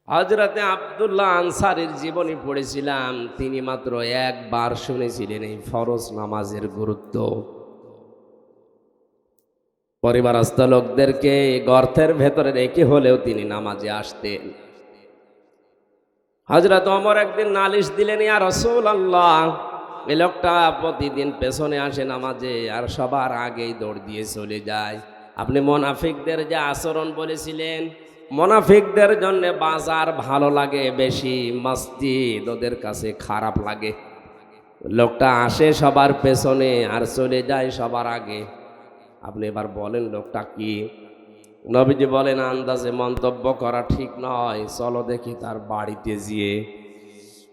হযরতে আব্দুল্লাহ আনসারীর জীবনী পড়েছিলাম। তিনি মাত্র একবার শুনেছিলেন এই ফরজ নামাজের গুরুত্ব। পরিবারস্থ লোকদেরকে গর্তের ভেতরে রেখে হলেও তিনি নামাজে আসতেন। হযরত ওমর একদিন নালিশ দিলেন, ইয়া রাসূলুল্লাহ, এই লোকটা প্রতিদিন পেছনে আসে নামাজে আর সবার আগেই দৌড় দিয়ে চলে যায়। আপনি মুনাফিকদের যে আচরণ বলেছিলেন, মুনাফিকদের জন্য বাজার ভালো লাগে বেশি, মসজিদ ওদের কাছে খারাপ লাগে। লোকটা আসে সবার পেছনে আর চলে যায় সবার আগে। আপনি এবার বলেন লোকটা কি? নবীজি বলেন, আন্দাজে মন্তব্য করা ঠিক নয়, চলো দেখি তার বাড়িতে গিয়ে।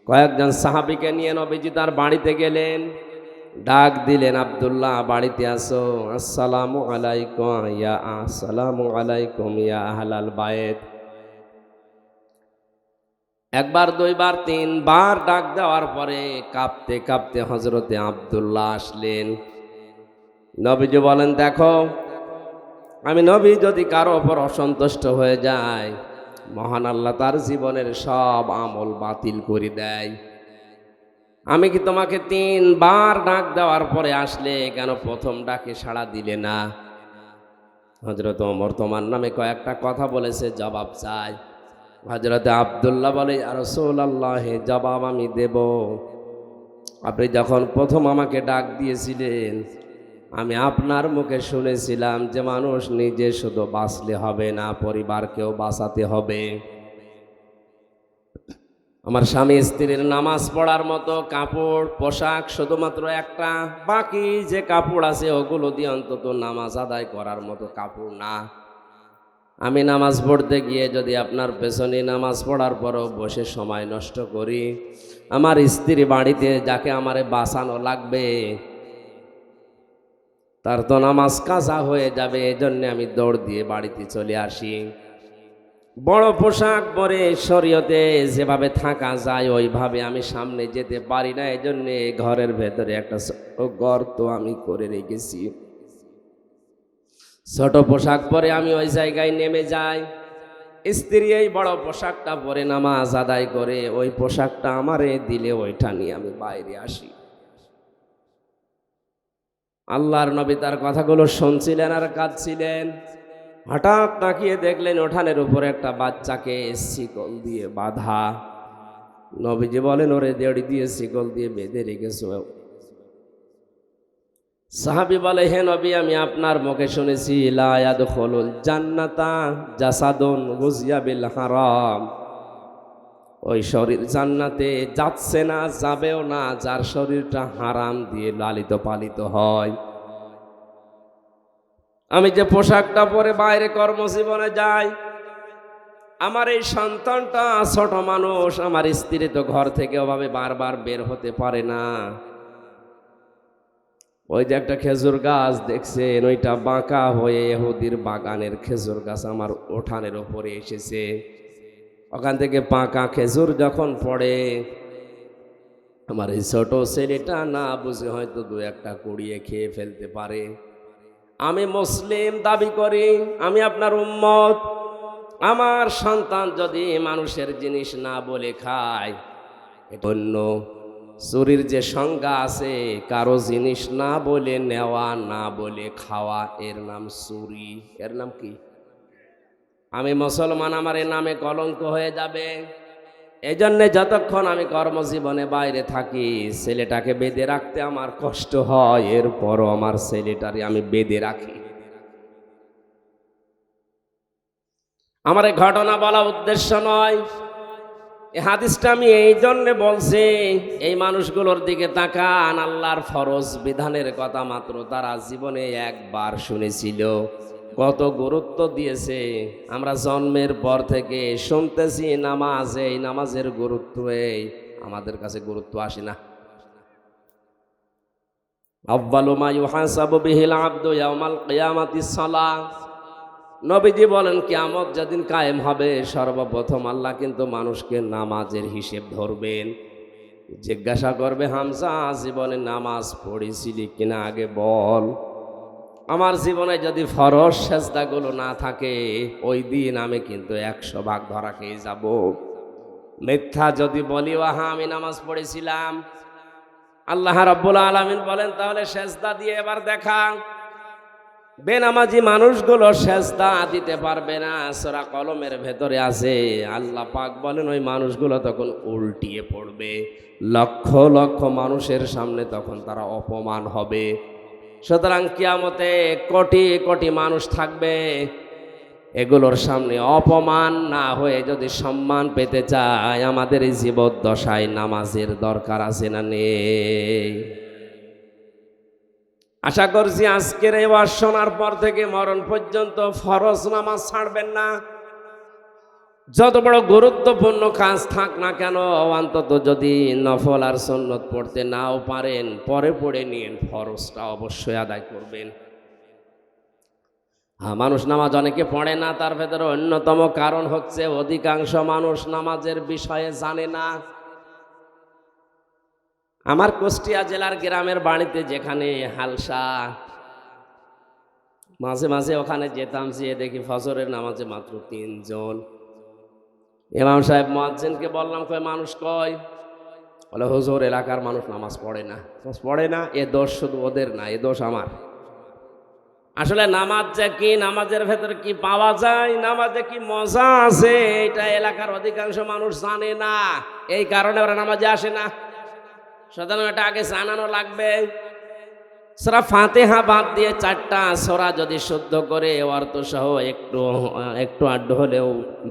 কয়েকজন সাহাবীকে নিয়ে নবীজি তার বাড়িতে গেলেন। ডাক দিলেন, আব্দুল্লাহ বাড়িতে আসো। আসসালামু আলাইকুম ইয়া আহলাল বায়ত। একবার দুইবার তিনবার ডাক দেওয়ার পরে কাঁপতে কাঁপতে হযরতে আব্দুল্লাহ আসলেন। নবীজি বলেন, দেখো, আমি নবী যদি কারো ওপর অসন্তুষ্ট হয়ে যায়, মহান আল্লাহ তার জীবনের সব আমল বাতিল করে দেয়। আমি কি তোমাকে তিনবার ডাক দেওয়ার পরে আসলে কেন প্রথম ডাকে সাড়া দিলে না? হযরত ওমর তোমার নামে কয়েকটা কথা বলেছে, জবাব চাই। হযরতে আব্দুল্লাহ বলে, ইয়া রাসূলুল্লাহ, জবাব আমি দেব। আপনি যখন প্রথম আমাকে ডাক দিয়েছিলেন, আমি আপনার মুখে শুনেছিলাম যে মানুষ নিজে শুধু বাঁচলে হবে না, পরিবারকেও বাঁচাতে হবে। আমার স্বামী স্ত্রীর নামাজ পড়ার মতো কাপড় পোশাক শুধুমাত্র একটা, বাকি যে কাপড় আছে ওগুলো দিয়ে অন্তত নামাজ আদায় করার মতো কাপড় না। আমি নামাজ পড়তে গিয়ে যদি আপনার পেছনে নামাজ পড়ার পরও বসে সময় নষ্ট করি, আমার স্ত্রী বাড়িতে যাকে আমারে বাঁচানো লাগবে তার তো নামাজ কাজা হয়ে যাবে। এই জন্যে আমি দৌড় দিয়ে বাড়িতে চলে আসি। বড় পোশাক পরে শরীয়তে যেভাবে থাকা যায় ওইভাবে আমি সামনে যেতে পারি না, এই জন্যে ঘরের ভেতরে একটা ছোট গর্ত আমি করে রেখেছি। ছোট পোশাক পরে আমি ওই জায়গায় নেমে যাই। স্ত্রী এই বড় পোশাকটা পরে নামাজ আদায় করে ওই পোশাকটা আমারে দিলে ওইটা নিয়ে আমি বাইরে আসি। আল্লাহর নবী তার কথাগুলো শুনছিলেন আর কাঁদছিলেন। হঠাৎ তাকিয়ে দেখলেন উঠানের উপরে একটা বাচ্চাকে শিকল দিয়ে বাঁধা। নবীজি বলেন, ওরে দেড়ি দিয়ে শিকল দিয়ে বেঁধে রেখেছো। সাহাবী বলে, হে নবী, আমি আপনার মুখে শুনেছি লা ইয়াদখুলুল জান্নাতা জাসাদুন গুযিয়া বিল হারাম। ওই শরীর জান্নাতে যাচ্ছে না, যাবেও না যার শরীরটা হারাম দিয়ে লালিত পালিত হয়। আমি যে পোশাকটা পরে বাইরে কর্মজীবনে যাই, আমার এই সন্তানটা ছোট মানুষ, আমার স্ত্রী তো ঘর থেকে ওভাবে বারবার বের হতে পারে না। ওই যে একটা খেজুর গাছ দেখছেন, ওইটা বাঁকা হয়ে ইহুদির বাগানের খেজুর গাছ আমার উঠানের ওপরে এসেছে। ওখান থেকে পাকা খেজুর যখন পড়ে, আমার এই ছোট ছেলেটা না বুঝে হয়তো দু একটা কুড়িয়ে খেয়ে ফেলতে পারে। আমি মুসলিম দাবি করি, আমি আপনার উম্মত। আমার সন্তান যদি মানুষের জিনিস না বলে খায়, অন্য চুরির যে সংজ্ঞা আছে, কারো জিনিস না বলে নেওয়া, না বলে খাওয়া, এর নাম চুরি। এর নাম কি? আমি মুসলমান, আমার এ নামে কলঙ্ক হয়ে যাবে। এই জন্যে যতক্ষণ আমি কর্মজীবনে বাইরে থাকি, ছেলেটাকে বেঁধে রাখতে আমার কষ্ট হয়, এরপরও আমার ছেলেটারে আমি বেঁধে রাখি। আমার এই ঘটনা বলা উদ্দেশ্য নয়, এই হাদিসটা আমি এই জন্যে বলছি, এই মানুষগুলোর দিকে তাকান। আল্লাহর ফরজ বিধানের কথা মাত্র তারা জীবনে একবার শুনেছিল, কত গুরুত্ব দিয়েছে। আমরা জন্মের পর থেকে শুনতেছি নামাজ, এই নামাজের গুরুত্ব, এই আমাদের কাছে গুরুত্ব আসে না। আউয়ালু মা ইউহাসাবু বিহিল আবদু ইয়াউমাল কিয়ামাতিস সালাহ। নবীজি বলেন, কিয়ামত যেদিন কায়েম হবে, সর্বপ্রথম আল্লাহ কিন্তু মানুষকে নামাজের হিসেব ধরবেন। জিজ্ঞাসা করবে, হামজা, জীবনে নামাজ পড়েছিলি কিনা আগে বল। আমার জীবনে যদি ফরজ সেজদাগুলো না থাকে, ওই দিন আমি কিন্তু 100 ভাগ ধরা খেয়ে যাব। মিথ্যা যদি বলি ওয়াহা আমি নামাজ পড়েছিলাম, আল্লাহ রাব্বুল আলামিন বলেন তাহলে সেজদা দিয়ে এবার দেখা। বেনামাজি মানুষগুলো সেজদা দিতে পারবে না, সূরা কলমের ভেতরে আছে। আল্লাহ পাক বলেন ওই মানুষগুলো তখন উল্টিয়ে পড়বে, লক্ষ লক্ষ মানুষের সামনে তখন তারা অপমান হবে। সুতরাং কিয়ামতে কোটি কোটি মানুষ থাকবে, এগুলোর সামনে অপমান না হয়ে যদি সম্মান পেতে চায়, আমাদের এই জীবদ্দশায় নামাজের দরকার আছে না নেই? আশা করছি আজকের এই ওয়াজ শোনার পর থেকে মরণ পর্যন্ত ফরজ নামাজ ছাড়বেন না। যত বড় গুরুত্বপূর্ণ কাজ থাক না কেন, অন্তত যদি নফল আর সুন্নত পড়তে নাও পারেন, পরে পড়ে নিন, ফরজটা অবশ্যই আদায় করবেন। মানুষ নামাজ অনেকে পড়ে না, তার ভেতরে অন্যতম কারণ হচ্ছে অধিকাংশ মানুষ নামাজের বিষয়ে জানে না। আমার কুষ্টিয়া জেলার গ্রামের বাড়িতে যেখানে হালসা, মাঝে মাঝে ওখানে যেতাম, যেয়ে দেখি ফজরের নামাজে মাত্র 3 জন। ইমাম সাহেব মুয়াজ্জিনকে বললাম, কয় মানুষ কয়? বলে হুজুর এলাকার মানুষ নামাজ পড়ে না। পড়ে না, এ দোষ শুধু ওদের না, এ দোষ আমার। আসলে নামাজ যে কি, নামাজের ভেতরে কি পাওয়া যায়, নামাজে কি মজা আছে, এটা এলাকার অধিকাংশ মানুষ জানে না। এই কারণে ওরা নামাজে আসে না। সুতরাং এটা আগে জানানো লাগবে। সূরা ফাতিহা বাদ দিয়ে 4টা সূরা যদি শুদ্ধ করে অর্থ সহ একটু আড্ডু হলেও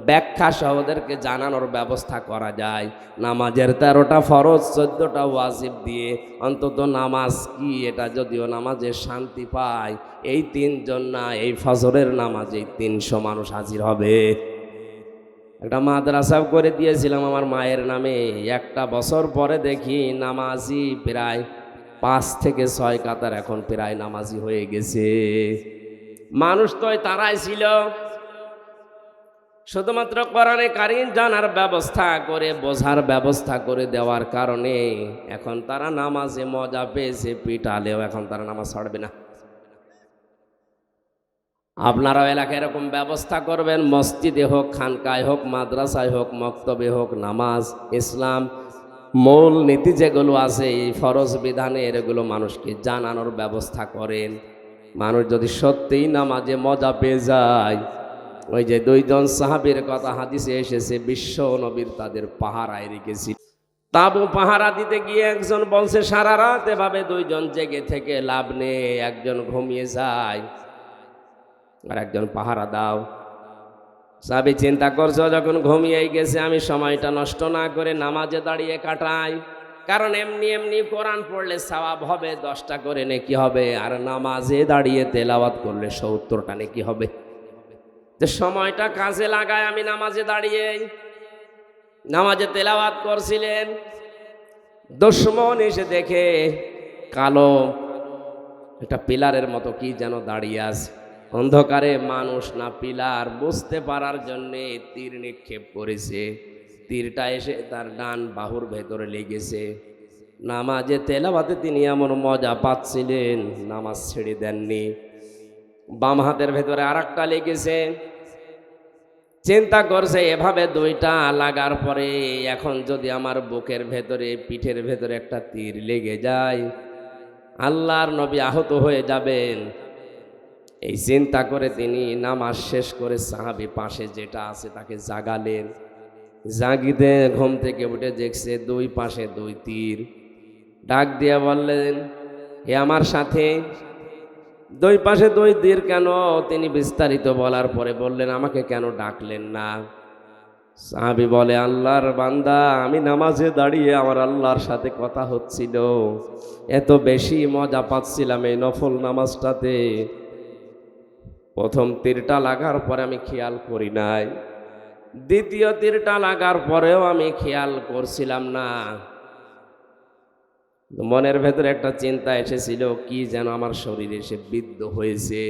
ব্যাখ্যা সহ ওদেরকে জানানোর ব্যবস্থা করা যায়, নামাজের 13টা ফরজ 14টা ওয়াজিব দিয়ে অন্তত নামাজ কি এটা যদিও নামাজে শান্তি পায়, এই 3 জন না, এই ফজরের নামাজে 300 মানুষ হাজির হবে। একটা মাদ্রাসা করে দিয়েছিলাম আমার মায়ের নামে, 1টা বছর পরে দেখি নামাজি প্রায় 5 থেকে 6 কাতার এখন প্রায় নামাজি হয়ে গেছে। মানুষ তো তারাই ছিল, শুধুমাত্র কোরআনে কারীম জানার ব্যবস্থা করে, বোঝার ব্যবস্থা করে দেওয়ার কারণে এখন তারা নামাজে মজা পেয়েছে, পিটালেও এখন তারা নামাজ ছাড়বে না। আপনারাও এলাকায় এরকম ব্যবস্থা করবেন, মসজিদে হোক, খানকায় হোক, মাদ্রাসায় হোক, মক্তবে হোক, নামাজ ইসলাম মূল নীতি যেগুলো আছে এই ফরজ বিধানের, এগুলো মানুষকে জানানোর ব্যবস্থা করেন। মানুষ যদি সত্যিই নামাজে মজা পেয়ে যায়, ওই যে 2 জন সাহাবীর কথা হাদিসে এসেছে, বিশ্ব নবীর তাদের পাহারায় রেখেছি। তাবু পাহারা দিতে গিয়ে একজন বলছে সারা রাত এভাবে 2 জন জেগে থেকে লাভ নেই, একজন ঘুমিয়ে যায় আর একজন পাহারা দাও। সাহাবী চিন্তা করছো, যখন ঘুমিয়েই গেছে আমি সময়টা নষ্ট না করে নামাজে দাঁড়িয়ে কাটাই, কারণ এমনি এমনি কোরআন পড়লে সওয়াব হবে 10টা করে নেকি হবে, আর নামাজে দাঁড়িয়ে তেলাওয়াত করলে 70টা নেকি হবে। যে সময়টা কাজে লাগায় আমি নামাজে দাঁড়িয়ে নামাজে তেলাওয়াত করছিলেন, দুশমন এসে দেখে কালো একটা পিলারের মতো কি যেন দাঁড়িয়ে আছে, অন্ধকারে মানুষ না পিলার বুঝতে পারার জন্যে তীর নিক্ষেপ করেছে। তীরটা এসে তার ডান বাহুর ভেতরে লেগেছে। নামাজে তেলাওয়াতে তিনি এমন মজা পাচ্ছিলেন, নামাজ ছেড়ে দেননি। বাম হাতের ভেতরে আরেকটা লেগেছে। চিন্তা করছে এভাবে 2টা লাগার পরে এখন যদি আমার বুকের ভেতরে, পিঠের ভেতরে একটা তীর লেগে যায়, আল্লাহর নবী আহত হয়ে যাবেন। এই চিন্তা করে তিনি নামাজ শেষ করে সাহাবী পাশে যেটা আছে তাকে জাগালেন। জাগিতে ঘুম থেকে উঠে দেখছে 2 পাশে 2 তীর। ডাক দিয়ে বললেন, হে আমার সাথে, 2 পাশে 2 তীর কেন? তিনি বিস্তারিত বলার পরে বললেন, আমাকে কেন ডাকলেন না? সাহাবী বলে, আল্লাহর বান্দা, আমি নামাজে দাঁড়িয়ে আমার আল্লাহর সাথে কথা হচ্ছিল, এত বেশি মজা পাচ্ছিলাম এই নফল নামাজটাতে, প্রথম তীরটা লাগার পরে আমি খেয়াল করি নাই, দ্বিতীয় তীরটা লাগার পরেও আমি খেয়াল করছিলাম না। মনের ভেতরে একটা চিন্তা এসেছিল, কি যেন আমার শরীরে এসে বিদ্ধ হয়েছে।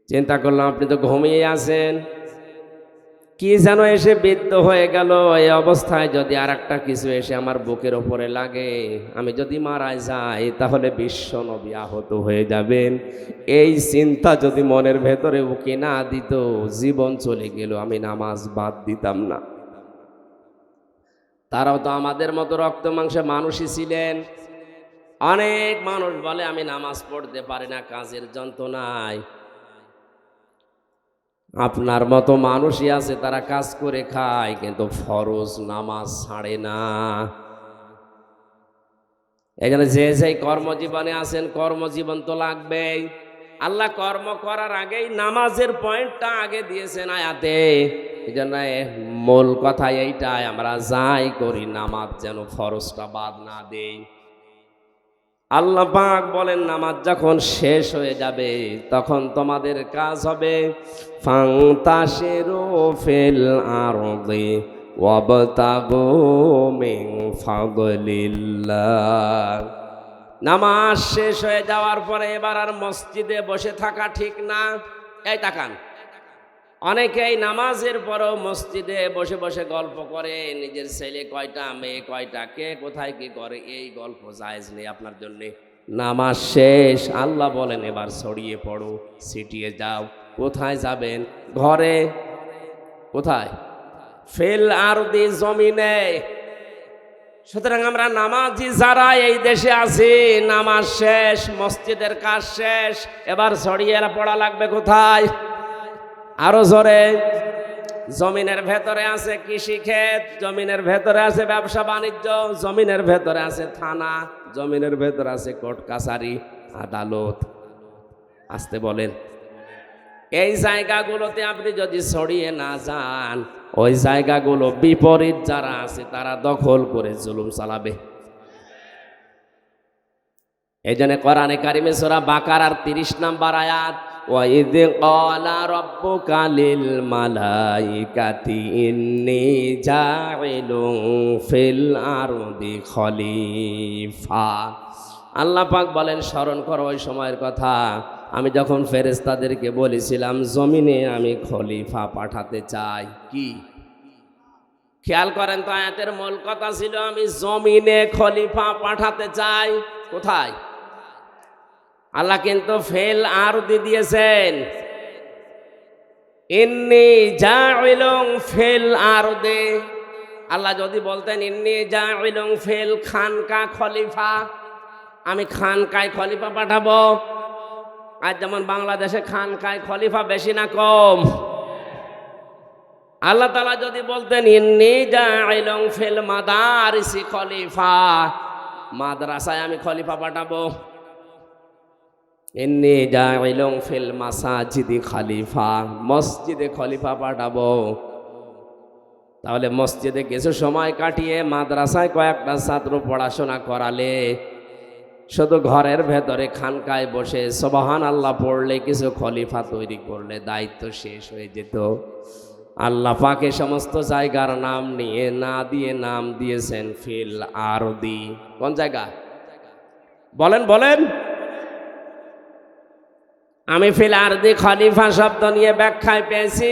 চিন্তা করলাম আপনি তো ঘুমিয়ে আছেন, কি যেন এসে বিদ্ধ হয়ে গেল। এই অবস্থায় যদি আর একটা কিছু এসে আমার বুকের ওপরে লাগে, আমি যদি মারা যাই তাহলে বিশ্ব নবী আহত হয়ে যাবেন। এই চিন্তা যদি মনের ভেতরে উকি না দিত, জীবন চলে গেল, আমি নামাজ বাদ দিতাম না। তারাও তো আমাদের মতো রক্ত মাংসে মানুষই ছিলেন। অনেক মানুষ বলে আমি নামাজ পড়তে পারি না কাজের যন্ত্রণায়। আপনার মতো মানুষই আছে, তারা কাজ করে খায় কিন্তু ফরজ নামাজ ছাড়ে না। এখানে যে যেই কর্মজীবনে আছেন, কর্মজীবন তো লাগবেই। আল্লাহ কর্ম করার আগেই নামাজের পয়েন্টটা আগে দিয়েছেন আয়াতে। এই জন্য মূল কথা এইটাই, আমরা যাই করি নামাজ যেন ফরজটা বাদ না দেই। আল্লাহ পাক বলেন নামাজ যখন শেষ হয়ে যাবে তখন তোমাদের কাজ হবে ফান্তাশিরু ফিল আরদি ওয়াবতাগু মিন ফাদলিল্লাহ। নামাজ শেষ হয়ে যাওয়ার পরে এবার আর মসজিদে বসে থাকা ঠিক না। এই তাকান, অনেকেই নামাজের পরও মসজিদে বসে বসে গল্প করে, নিজের ছেলে কয়টা, মেয়ে কয়টা, কে কোথায় কি করে, এই গল্প জায়েজ নেই আপনার জন্যে। নামাজ শেষ, আল্লাহ বলেন এবার ছড়িয়ে পড়ো, ছিটিয়ে যাও। কোথায় যাবেন? ঘরে। কোথায়? ফিল আরদি, জমিনে। সুতরাং আমরা নামাজি যারা এই দেশে আছি, নামাজ শেষ, মসজিদের কাজ শেষ, এবার ছড়িয়ে পড়া লাগবে কোথায়? আরো জোরে। জমিনের ভেতরে আছে কৃষি ক্ষেত, জমিনের ভেতরে আছে ব্যবসা বাণিজ্য, জমিনের ভেতরে আছে থানা, জমিনের ভেতরে আছে কোর্ট কাছারি, আদালত। আসতে বলেন। এই জায়গাগুলোতে আপনি যদি ছড়িয়ে না যান, ওই জায়গাগুলো বিপরীত যারা আছে তারা দখল করে জুলুম চালাবে। এই জন্য কোরআনে কারিমে সূরা বাকারার 30 নম্বর আয়াত, وَإِذْ قَالَ رَبُّكَ لِلْمَلَائِكَةِ إِنِّي جَاعِلٌ فِي الْأَرْضِ খলিফা। আল্লাহ পাক বলেন স্মরণ করো ওই সময়ের কথা, আমি যখন ফেরেশতাদেরকে বলেছিলাম জমিনে আমি খলিফা পাঠাতে চাই। কি খেয়াল করেন তো, আয়াতের মূল কথা ছিল আমি জমিনে খলিফা পাঠাতে চাই। কোথায়? আল্লাহ কিন্তু ফেল আরদি দিয়েছেন, ইন্নী জাইলুন ফিল আরদি। আল্লাহ যদি বলতেন ইন্নী জাইলুন ফিল খানকা খলিফা, আমি খানকায় খলিফা পাঠাবো। আজ যেমন বাংলাদেশে খানকায় খলিফা বেশি না কম? আল্লাহ তাআলা যদি বলতেন ইন্নী জাইলুন ফিল মাদারিসি খলিফা, মাদ্রাসায় আমি খলিফা পাঠাবো। ইন্নী জাইলুন ফিল মাসাজিদি খলিফা, মসজিদে খলিফা পাঠাবো। তাহলে মসজিদে কিছু সময় কাটিয়ে মাদ্রাসায় কয়েকটা ছাত্র পড়াশোনা করালে, শুধু ঘরের ভেতরে খানকায় বসে সুবহানাল্লাহ পড়লে, কিছু খলিফা তৈরি করলে দায়িত্ব শেষ হয়ে যেত। আল্লাহ পাক সমস্ত জায়গার নাম নিয়ে না দিয়ে নাম দিয়েছেন ফিল আরদি। কোন জায়গা বলেন বলেন? আমি ফিল আরদি খলিফা শব্দ নিয়ে ব্যাখ্যায় পেয়েছি,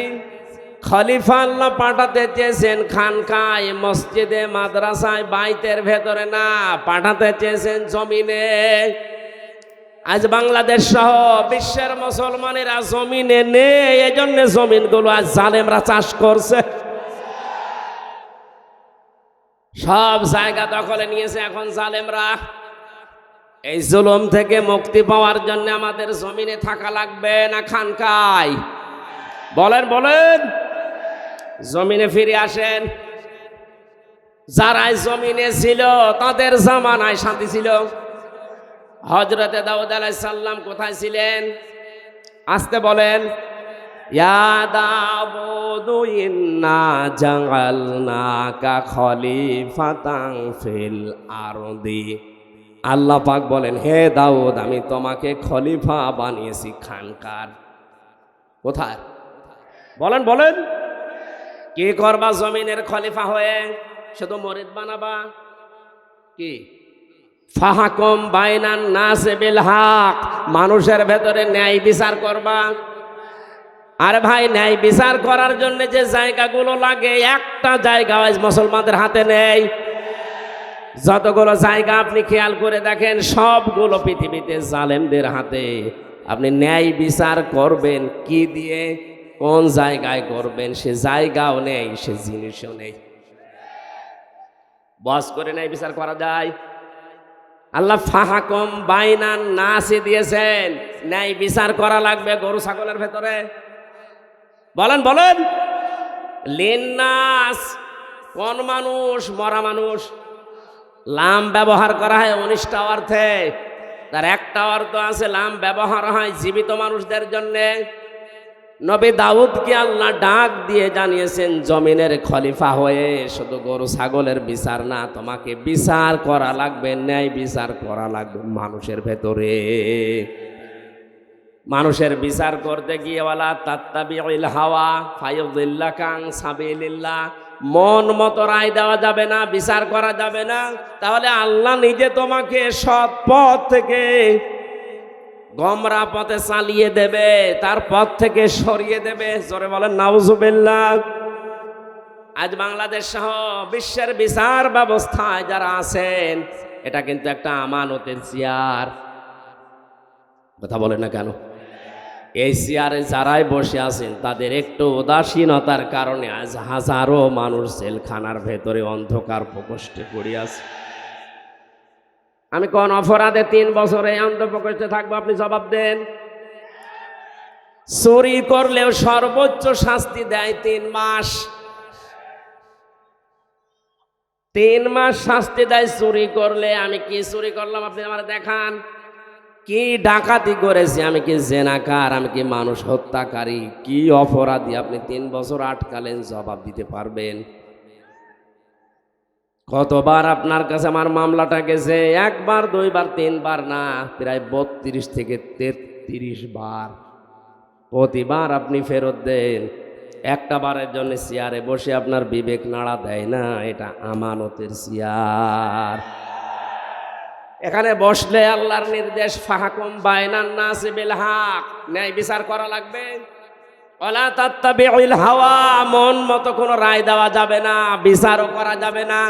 খলিফা আল্লাহ পাঠাতে চেয়েছেন খানকায়, মসজিদে, মাদ্রাসায়, বাইতের ভেতরে না, পাঠাতে চেয়েছেন জমিনে। আজ বাংলাদেশ সহ বিশ্বের মুসলমানেরা জমিনে নেই, এজন্য জমিনগুলো আজ জালেমরা চাষ করছে, সব জায়গা দখলে নিয়েছে এখন জালেমরা। এই জুলুম থেকে মুক্তি পাওয়ার জন্য আমাদের জমিনে থাকা লাগবে না খানকায়? বলেন বলেন। জমিনে ফিরে আসেন। যারাই জমিনে ছিল তাদের জামানায় শান্তি ছিল। হযরতে দাউদ আলাইহিস সালাম কোথায় ছিলেন? আসতে বলেন। ইয়া দাউদু ইন্না জাআলনাকা খলিফাতান ফিল আরদি। আল্লাহ পাক বলেন, হে দাউদ আমি তোমাকে খলিফা বানিয়েছি খানকার। কোথায়? বলেন বলেন। কি করবা জমিনের খলিফা হয়ে? শুধু মরিদ বানাবা? কি ফাহাকুম বাইনান নাস বিল হক, মানুষের ভেতরে ন্যায় বিচার করবা? আরে ভাই, ন্যায় বিচার করার জন্য যে জায়গাগুলো লাগে, একটা জায়গা আজ মুসলমানদের হাতে নেই। যতগুলো জায়গা আপনি খেয়াল করে দেখেন, সবগুলো পৃথিবীতে জালেমদের হাতে। আপনি ন্যায় বিচার করবেন কি দিয়ে, কোন জায়গায় করবেন, সে জায়গাও নেই, সে জিনিসও নেই। বস করে ন্যায় বিচার করা যায়? আল্লাহ ফাহাকম বাইনান নাসে দিয়েছেন, ন্যায় বিচার করা লাগবে গরু ছাগলের ভেতরে। বলেন বলেন, লিন্নাস, কোন মানুষ? মরা মানুষ। লাম ব্যবহার করা হয় 19টা অর্থে, তার একটা অর্থ আছে লাম ব্যবহার হয় জীবিত মানুষদের জন্যে। নবী দাউদকে আল্লাহ ডাক দিয়ে জানিয়েছেন, জমিনের খলিফা হয়ে শুধু গরু ছাগলের বিচার না, তোমাকে বিচার করা লাগবে, ন্যায় বিচার করা লাগবে মানুষের ভেতরে। মানুষের বিচার করতে গিয়ে ওয়ালা তাত্তাবিউল হাওয়া ফায়ুদিল্লাকা আন সাবিলিল্লাহ, মন মতো রায় দেওয়া যাবে না, বিচার করা যাবে না। তাহলে আল্লাহ নিজে তোমাকে সৎ পথ থেকে গমরা পথে চালিয়ে দেবে, তার পথ থেকে সরিয়ে দেবে। জোরে বলেন নাউজুবিল্লাহ। আজ বাংলাদেশ সহ বিশ্বের বিচার ব্যবস্থায় যারা আছেন, এটা কিন্তু একটা আমানতের চেয়ার। কথা বলেন না কেন? এই চেয়ারে যারাই বসে আছেন, তাদের একটু উদাসীনতার কারণে আজ হাজারো মানুষ জেলখানার ভেতরে অন্ধকার প্রকোষ্ঠে পড়ে আছে। আমি কোন অপরাধে 3 বছরে অন্ধপ্রকোষ্ঠে থাকবো? আপনি জবাব দেন। চুরি করলেও সর্বোচ্চ শাস্তি দেয় 3 মাস। 3 মাস শাস্তি দেয় চুরি করলে। আমি কি চুরি করলাম আপনি আমার দেখান। কি ডাকাতি করেছি, আমি কি জেনাকার, আমি কি মানুষ হত্যাকারী, কি অপরাধী, আপনি 3 বছর আটকালেন, জবাব দিতে পারবেন? কতবার আপনার কাছে আমার মামলাটা গেছে? 1 বার 2 বার 3 বার না, প্রায় 32 থেকে 33 বার। প্রতিবার আপনি ফেরত দেন। একটা বারের জন্য চেয়ারে বসে আপনার বিবেক নাড়া দেয় না, এটা আমানতের চেয়ার। এখানে বসলে আল্লাহর নির্দেশ, ফাহাকুম বাইনান নাসি বিল হক, ন্যায় বিচার করা লাগবে। ওয়ালা তাত্তাবিউল হাওয়া, মন মতো কোনো রায় দেওয়া যাবে না, বিচারও করা যাবে না।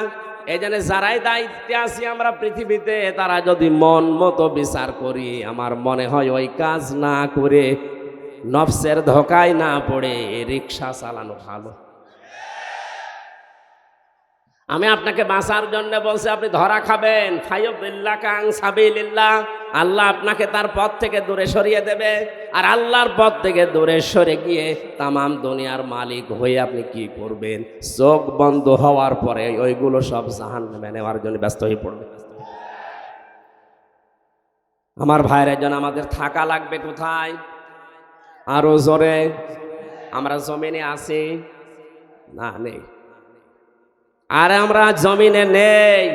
এই জন্য যারাই দায়িত্বে আছি আমরা পৃথিবীতে, তারা যদি মন মতো বিচার করি, আমার মনে হয় ওই কাজ না করে, নফসের ধোকায় না পড়ে রিক্সা চালানো ভালো। আমি আপনাকে বাঁচার জন্য বলছি, আপনি ধরা খাবেন। ফায়ুদিল্লাকা আন সাবিলিল্লাহ, আল্লাহ আপনাকে তার পথ থেকে দূরে সরিয়ে দেবে। আর আল্লাহর পথ থেকে দূরে সরে গিয়ে তামাম দুনিয়ার মালিক হয়ে আপনি কি করবেন? চোখ বন্ধ হওয়ার পরে ওইগুলো সব জাহান্নামে নেওয়ার জন্য ব্যস্ত হয়ে পড়বে। আমার ভাইয়ের জন্য আমাদের থাকা লাগবে কোথায়? আরো জোরে। আমরা জমিনে আছি না? নেই। আর আমরা জমিনে নেই।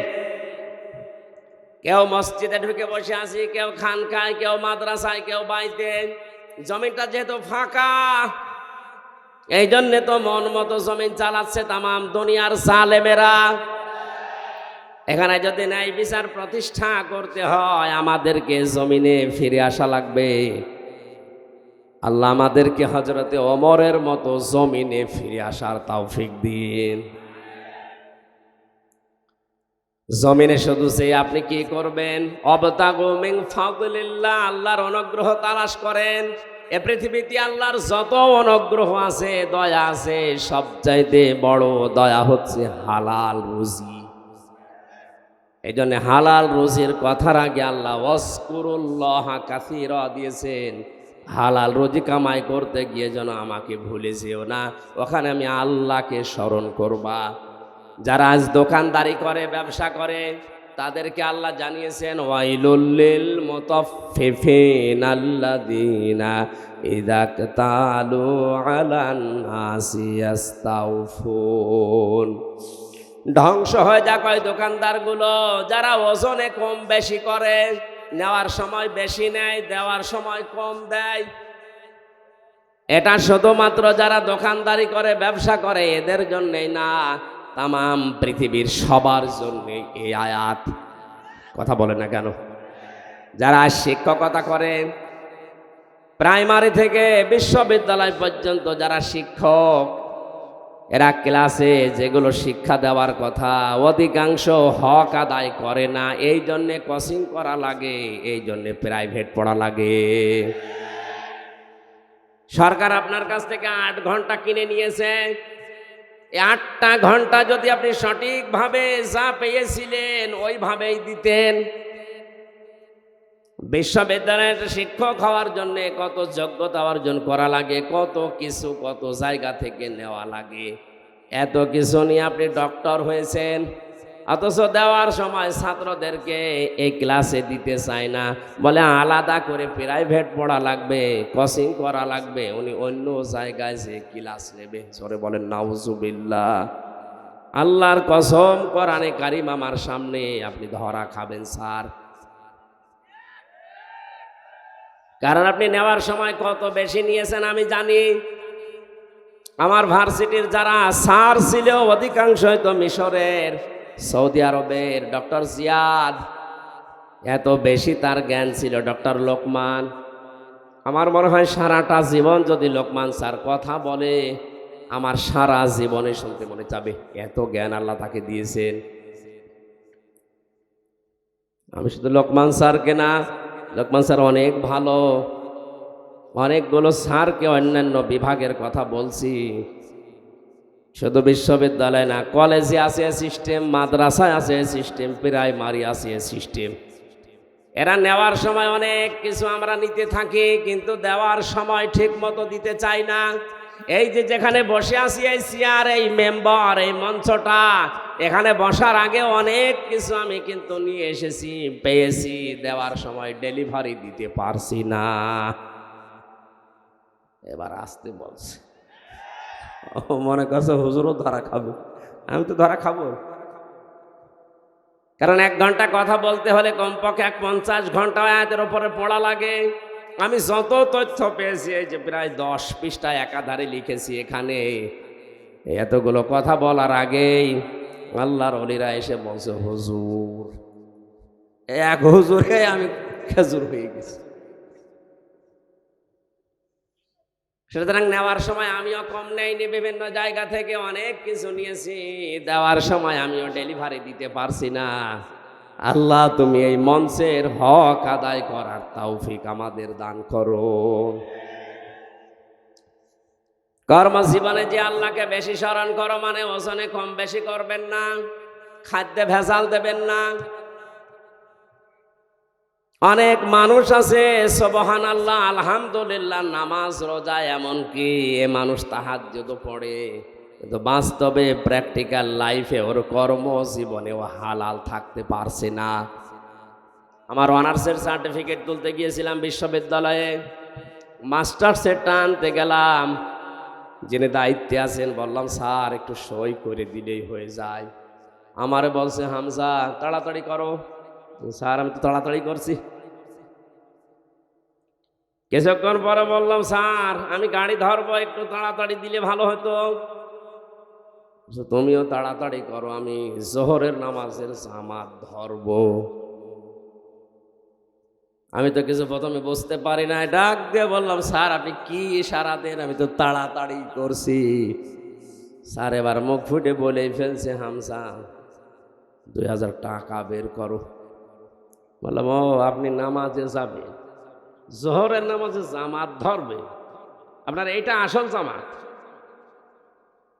কেউ মসজিদে ঢুকে বসে আছি, কেউ খানকায়, কেউ মাদ্রাসায়, কেউ বাড়িতে। জমিনটা যেহেতু ফাঁকা, এই জন্যে তো মন মতো জমিন চালাচ্ছে তামাম দুনিয়ার জালেমেরা। এখানে যদি ন্যায় বিচার প্রতিষ্ঠা করতে হয়, আমাদেরকে জমিনে ফিরে আসা লাগবে। আল্লাহ আমাদেরকে হযরতে ওমরের মতো জমিনে ফিরে আসার তৌফিক দিন। জমিনে শুধু যে আপনি কি করবেন? অবতাগু মিন ফাদলিল্লাহ, আল্লাহর অনুগ্রহ তালাশ করেন। এ পৃথিবীতে আল্লাহর যত অনুগ্রহ আছে, দয়া আছে, সবচাইতে বড় দয়া হচ্ছে হালাল রুজি। এই জন্য হালাল রুজির কথার আগে আল্লাহ ওয়াজকুরুল্লাহ কাসীরা দিয়েছেন। হালাল রুজি কামাই করতে গিয়ে যেন আমাকে ভুলে যেও না, ওখানে আমি আল্লাহকে স্মরণ করবা। যারা আজ দোকানদারি করে, ব্যবসা করে, তাদেরকে আল্লাহ জানিয়েছেন ওয়াইলুল লিল মুতাফফিফিন আল্লাযীনা ইযা ক্তালু আলান নাসি ইস্তাউফুন। ধ্বংস হয়ে যাক ওই দোকানদারগুলো যারা ওজনে কম বেশি করে, নেওয়ার সময় বেশি নেয়, দেওয়ার সময় কম দেয়। এটা শুধুমাত্র যারা দোকানদারি করে, ব্যবসা করে, এদের জন্যই না, তামাম পৃথিবীর সবার জন্য এই আয়াত। কথা বলে না কেন? যারা শিক্ষকতা করে, প্রাইমারি থেকে বিশ্ববিদ্যালয় পর্যন্ত যারা শিক্ষক, এরা ক্লাসে যেগুলো শিক্ষা দেওয়ার কথা অধিকাংশ হক আদায় করে না। এই জন্যে কোচিং করা লাগে, এই জন্যে প্রাইভেট পড়া লাগে। সরকার আপনার কাছ থেকে 8 ঘন্টা কিনে নিয়েছে। এই 8টা ঘন্টা যদি আপনি সঠিকভাবে যা পেয়েছিলেন ওইভাবেই দিতেন। বিশ্ববিদ্যালয়ের শিক্ষক হওয়ার জন্য কত যোগ্যতা অর্জন করা লাগে, কত কিছু কত জায়গা থেকে নেওয়া লাগে। এত কিছু নিয়ে আপনি ডক্টর হয়েছেন, অথচ দেওয়ার সময় ছাত্রদেরকে এই ক্লাসে দিতে চায় না, বলে আলাদা করে প্রাইভেট পড়া লাগবে, কোচিং করা লাগবে, উনি অন্য জায়গায় যে ক্লাস নেবে। সরে বলেন নাউজুবিল্লাহ। আল্লাহর কসম, কোরআনে কারিম আমার সামনে, আপনি ধরা খাবেন স্যার। কারণ আপনি নেওয়ার সময় কত বেশি নিয়েছেন আমি জানি। আমার ভার্সিটির যারা স্যার ছিল অধিকাংশই তো মিশরের, সৌদি আরবের। ডক্টর জিয়াদ, এত বেশি তার জ্ঞান ছিল। ডক্টর লোকমান, আমার মনে হয় সারাটা জীবন যদি লোকমান স্যার কথা বলে আমার সারা জীবনে শুনতে মনে যাবে, এত জ্ঞান আল্লাহ তাকে দিয়েছেন। আমি শুধু লোকমান স্যারকে না, লোকমান স্যার অনেক ভালো, অনেকগুলো স্যারকে অন্যান্য বিভাগের কথা বলছি। শুধু বিশ্ববিদ্যালয় না, কলেজে আছে সিস্টেম, মাদ্রাসায় আছে সিস্টেম, প্রাইমারি আছে সিস্টেম। এরা নেওয়ার সময় অনেক কিছু আমরা নিতে থাকি, কিন্তু দেওয়ার সময় ঠিক মতো দিতে চাই না। এই যে যেখানে বসে আছি, এই চেয়ার, এই মেম্বার, এই মঞ্চটা, এখানে বসার আগে অনেক কিছু আমি কিন্তু নিয়ে এসেছি, পেয়েছি, দেওয়ার সময় ডেলিভারি দিতে পারছি না। এবার আসতে বলছে, মনে করছে হুজুরও ধরা খাবো। আমি তো ধরা খাবো, কারণ 1 ঘন্টা কথা বলতে হলে কমপক্ষে 50 ঘন্টা আয়াতের উপরে পড়া লাগে। আমি যত তথ্য পেয়েছি, এই যে প্রায় 10 পৃষ্ঠায় একাধারে লিখেছি। এখানে এতগুলো কথা বলার আগেই আল্লাহর ওলিরা এসে বলছে হুজুর, এক হুজুরে আমি খেজুর হয়ে গেছি। সুতরাং নেওয়ার সময় আমিও কম নেইনি, বিভিন্ন জায়গা থেকে অনেক কিছু নিয়েছি। দেওয়ার সময় আমিও ডেলিভারি দিতে পারছি না। আল্লাহ, তুমি এই মঞ্চের হক আদায় করার তৌফিক আমাদের দান করো। কর্মজীবনে যে আল্লাহকে বেশি স্মরণ করো, মানে ওজনে কম বেশি করবেন না, খাদ্যে ভেজাল দেবেন না। অনেক মানুষ আছে সুবহানাল্লাহ, আলহামদুলিল্লাহ, নামাজ রোজা, এমনকি এ মানুষ তাহাজ্জুদ পড়ে, কিন্তু বাস্তবে প্র্যাকটিক্যাল লাইফে ওর কর্মজীবনেও হালাল থাকতে পারছে না। আমার অনার্সের সার্টিফিকেট তুলতে গিয়েছিলাম বিশ্ববিদ্যালয়ে, মাস্টার্সের টানতে গেলাম, যিনি দায়িত্বে আছেন বললাম স্যার একটু সই করে দিলেই হয়ে যায়। আমারে বলছে হামজা তাড়াতাড়ি করো। স্যার আমি তো তাড়াতাড়ি করছি। কিছুক্ষণ পরে বললাম স্যার আমি গাড়ি ধরবো, একটু তাড়াতাড়ি দিলে ভালো হতো। তুমিও তাড়াতাড়ি করো, আমি জোহরের নামাজের জামাত ধরবো। আমি তো কিছু প্রথমে বুঝতে পারি না, ডাক দিয়ে বললাম স্যার আপনি কি ইশারা দেন, আমি তো তাড়াতাড়ি করছি। স্যার এবার মুখ ফুটে বলেই ফেলছে হামজা 2000 টাকা বের করো। বললাম ও আপনি নামাজে যাবে, জোহরের নামাজে জামাত ধরবে, আপনার এইটা আসল জামাত।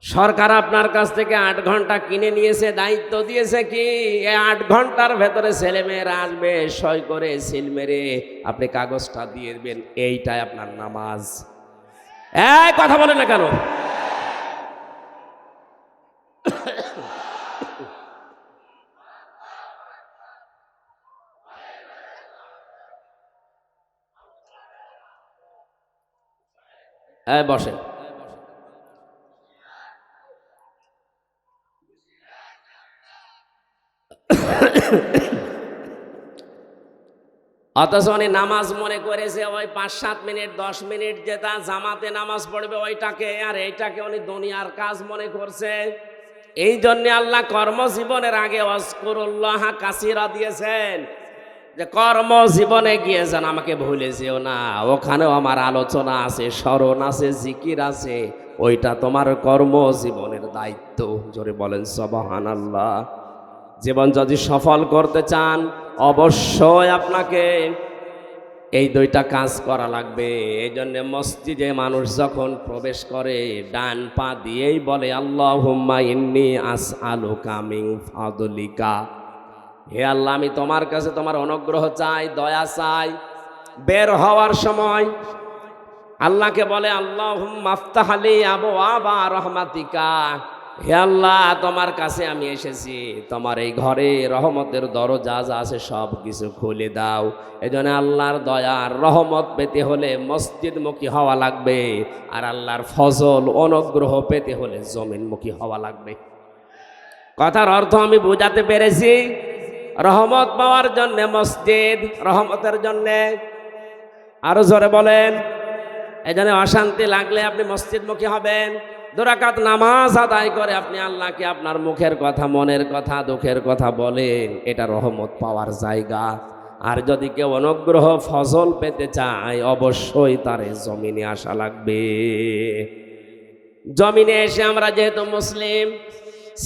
সরকার আপনার কাছ থেকে 8 ঘন্টা কিনে নিয়েছে, দায়িত্ব দিয়েছে কি এই 8 ঘন্টার ভেতরে ছেলেমেয়েরা আসবে, সই করে সিল মেরে আপনি কাগজটা দিয়ে দেবেন, এইটাই আপনার নামাজ। এই কথা বলে না কেন? বসেন। অথচ উনি নামাজ মনে করেছে ওই 5-7 মিনিট 10 মিনিট যেটা জামাতে নামাজ পড়বে ওইটাকে, আর এইটাকে উনি দুনিয়ার কাজ মনে করছে। এই জন্য আল্লাহ কর্মজীবনের আগে ওয়াজকুরুল্লাহ কাসীরা দিয়েছেন। যে কর্ম জীবনে গিয়ে যেন আমাকে ভুলে যেও না, ওখানেও আমার আলোচনা আছে, স্মরণ আছে, জিকির আছে, ওইটা তোমার কর্ম জীবনের দায়িত্ব। জোরে বলেন সুবহানাল্লাহ। জীবন যদি সফল করতে চান অবশ্যই আপনাকে এই দুইটা কাজ করা লাগবে। এই জন্য মসজিদে মানুষ যখন প্রবেশ করে ডান পা দিয়েই বলে আল্লাহুম্মা ইন্নী আসআলুকা মিন ফাদলিকা, হে আল্লাহ আমি তোমার কাছে তোমার অনুগ্রহ চাই, দয়া চাই। বের হওয়ার সময় আল্লাহকে বলে আল্লাহুম্মা আফতাহ লি আবওয়াবা রাহমাতিকা, হে আল্লাহ তোমার কাছে আমি এসেছি, তোমার এই ঘরে রহমতের দরজা যা আছে সব কিছু খুলে দাও। এজন্য আল্লাহর দয়ার রহমত পেতে হলে মসজিদমুখী হওয়া লাগবে, আর আল্লাহর ফজল অনুগ্রহ পেতে হলে জমিনমুখী হওয়া লাগবে। কথার অর্থ আমি বোঝাতে পেরেছি? রহমত পাওয়ার জন্য মসজিদ, রহমতের জন্য আরো জোরে বলেন। এই জন্য অশান্তি লাগলে আপনি মসজিদমুখী হবেন। 2 রাকাত নামাজ আদায় করে আপনি আল্লাহকে আপনার মুখের কথা, মনের কথা, দুঃখের কথা বলেন, এটা রহমত পাওয়ার জায়গা। আর যদি কেউ অনুগ্রহ ফজল পেতে চায় অবশ্যই তার জমিনে আসা লাগবে। জমিনে এসে আমরা যেহেতু মুসলিম,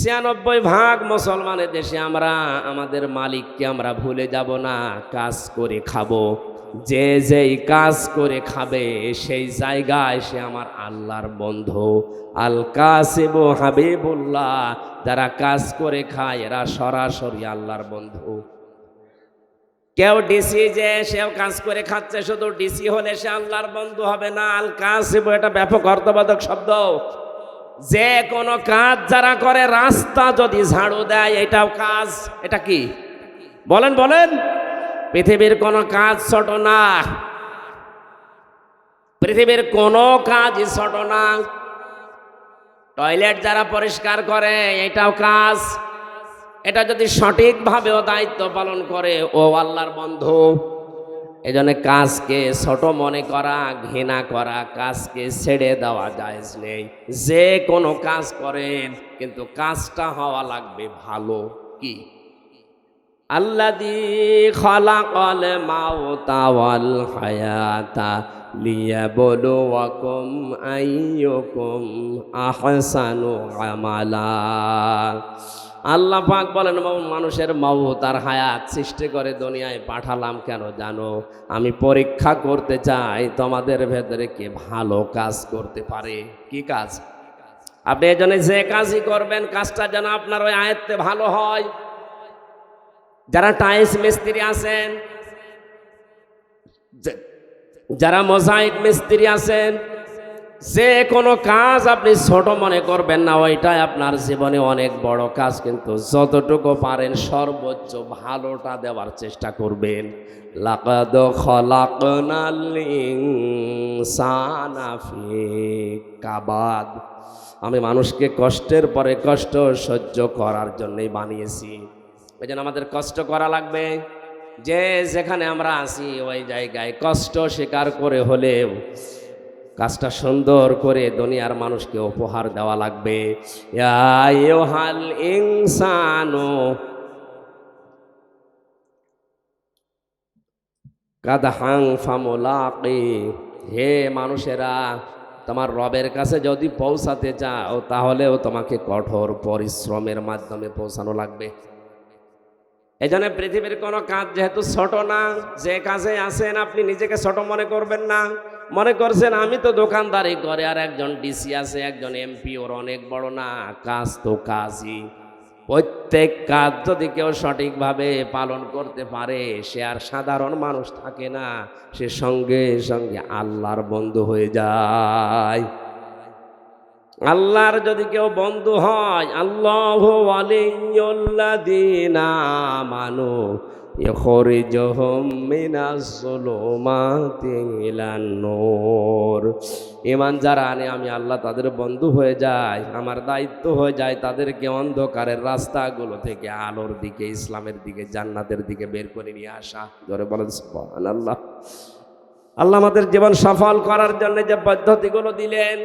96% মুসলমানের দেশে আমরা আমাদের মালিককে আমরা ভুলে যাব না, কাজ করে খাবো। যে যেই কাজ করে খাবে সেই জায়গায় সে আমার আল্লাহর বন্ধু। আল কাসিবু হাবিবুল্লাহ, যারা কাজ করে খায় এরা সরাসরি আল্লাহর বন্ধু। কেউ ডিসি যে সেও কাজ করে খাচ্ছে, শুধু ডিসি হলে সে আল্লাহর বন্ধু হবে না। আল কাসিবু এটা ব্যাপক অর্থবোধক শব্দ। যে কোনো কাজ যারা করে, রাস্তা যদি ঝাড়ু দেয় এটাও কাজ। এটা কি বলেন বলেন? পৃথিবীর কোনো কাজ ছোট না, পৃথিবীর কোনো কাজই ছোট না। টয়লেট যারা পরিষ্কার করে এটাও কাজ। এটা যদি সঠিকভাবেও দায়িত্ব পালন করে ও আল্লাহর বন্ধু। এই জন্য কাজকে ছোট মনে করা, ঘৃণা করা, কাজকে ছেড়ে দেওয়া জায়েজ নেই। যে কোনো কাজ করেন কিন্তু কাজটা হওয়া লাগবে ভালো। কি? আল্লাযী খালাকাল মাউতা ওয়াল হায়াতা লিয়াবলুয়াকুম আইয়ুকুম আহসানু আমালা। আল্লাহ পাক বলেন মানুষের মওত আর হায়াত সৃষ্টি করে দুনিয়ায় পাঠালাম কেন জানো? আমি পরীক্ষা করতে চাই তোমাদের ভেতরে কে ভালো কাজ করতে পারে। কি কাজ? আপনি এজন্য যে কাজই করবেন কাজটা যেন আপনার ওই আয়ত্তে ভালো হয়। যারা টাইলস মিস্ত্রি আছেন, যারা মোজাইক মিস্ত্রি আছেন, যে কোনো কাজ আপনি ছোট মনে করবেন না, ওইটাই আপনার জীবনে অনেক বড় কাজ। কিন্তু যতটুকু পারেন সর্বোচ্চ ভালোটা দেওয়ার চেষ্টা করবেন। লাকাদ খলাকনাল ইনসানা ফি কাবাদ, আমি মানুষকে কষ্টের পরে কষ্ট সহ্য করার জন্যই বানিয়েছি। এই জন্য আমাদের কষ্ট করা লাগবে। যে যেখানে আমরা আছি ওই জায়গায় কষ্ট স্বীকার করে হলেও কাজটা সুন্দর করে দুনিয়ার মানুষকে উপহার দেওয়া লাগবে। ইয়া আইয়ুহাল ইনসানু কাদহাং ফামুলাকি, হে মানুষেরা তোমার রবের কাছে যদি পৌঁছাতে চাও তাহলেও তোমাকে কঠোর পরিশ্রমের মাধ্যমে পৌঁছানো লাগবে। এই জন্য পৃথিবীর কোনো কাজ যেহেতু ছোট না, যে কাজে আছেন আপনি নিজেকে ছোট মনে করবেন না। মনে করছেন আমি তো দোকানদারি করে, আর একজন ডিসি আছে, একজন এমপি, ওর অনেক বড় না। কাজ তো কাজই। প্রত্যেক কাজ যদি কেউ সঠিকভাবে পালন করতে পারে সে আর সাধারণ মানুষ থাকে না, সে সঙ্গে সঙ্গে আল্লাহর বন্ধু হয়ে যায়। আল্লাহর যদি কেউ বন্ধু হয়, আল্লাহু ওয়ালিয়্যুল্লাযীনা আমানু ইখরিজুহুম মিনাজ যুলুমাতি ইলান নূর। ঈমান যারা আনে আমি আল্লাহ তাদের বন্ধু হয়ে যায়। আমার দায়িত্ব হয়ে যায় তাদেরকে অন্ধকারের রাস্তাগুলো থেকে আলোর দিকে, ইসলামের দিকে, জান্নাতের দিকে বের করে নিয়ে আসা। জোরে বলেন সুবহানাল্লাহ। আল্লাহ আমাদের জীবন সফল করার জন্য যে পদ্ধতিগুলো দিলেন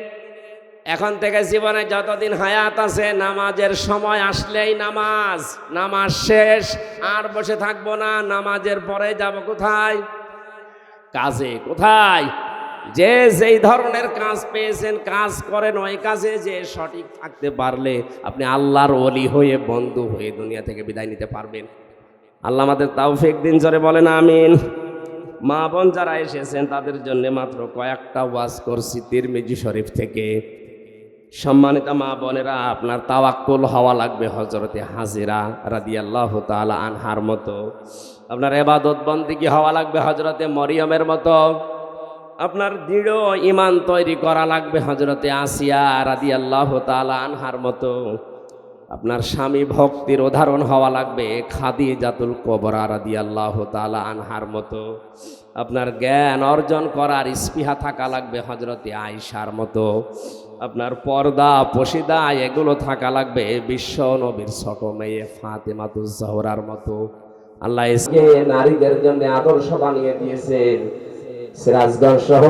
এখন থেকে জীবনে যতদিন হায়াত আছে নামাজের সময় আসলেই নামাজ, নামাজ শেষ আর বসে থাকবো না, নামাজের পরে যাব কোথায়? কাজে। কোথায়? যে যেই ধরনের কাজ পেয়েছেন কাজ করেন, ওই কাজে যে সঠিক থাকতে পারলে আপনি আল্লাহর ওলি হয়ে বন্ধু হয়ে দুনিয়া থেকে বিদায় নিতে পারবেন। আল্লাহ আমাদের তৌফিক দিন, জোরে বলেন আমিন। মা বোন যারা এসেছেন তাদের জন্য মাত্র কয়েকটা ওয়াজ করছি তিরমিজি শরীফ থেকে। সম্মানিত মা বোনেরা, আপনার তাওয়াক্কুল হওয়া লাগবে হযরতে হাজেরা রাদিয়াল্লাহু তাআলা আনহার মতো। আপনার ইবাদত বন্দেগী হওয়া লাগবে হযরতে মরিয়মের মতো। আপনার দৃঢ় ঈমান তৈরি করা লাগবে হযরতে আসিয়া রাদিয়াল্লাহু তাআলা আনহার মতো। আপনার স্বামী ভক্তির উদাহরণ হওয়া লাগবে খাদিজাতুল কুবরা রাদিয়াল্লাহু তাআলা আনহার মতো। আপনার জ্ঞান অর্জন করার স্পৃহা থাকা লাগবে হযরতে আয়েশার মতো। আপনার পর্দা পশিদা এগুলো থাকা লাগবে বিশ্ব নবীর ছোট মেয়ে ফাতেমাতুজ জোহরার মতো। আল্লাহ এসকে নারীদের জন্য আদর্শ বানিয়ে দিয়েছেন। সিরাজগঞ্জ সহ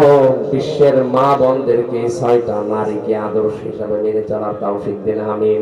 বিশ্বের মা বোনদেরকে 6টা নারীকে আদর্শ হিসাবে মেনে চলার তৌফিক দিন আমিন।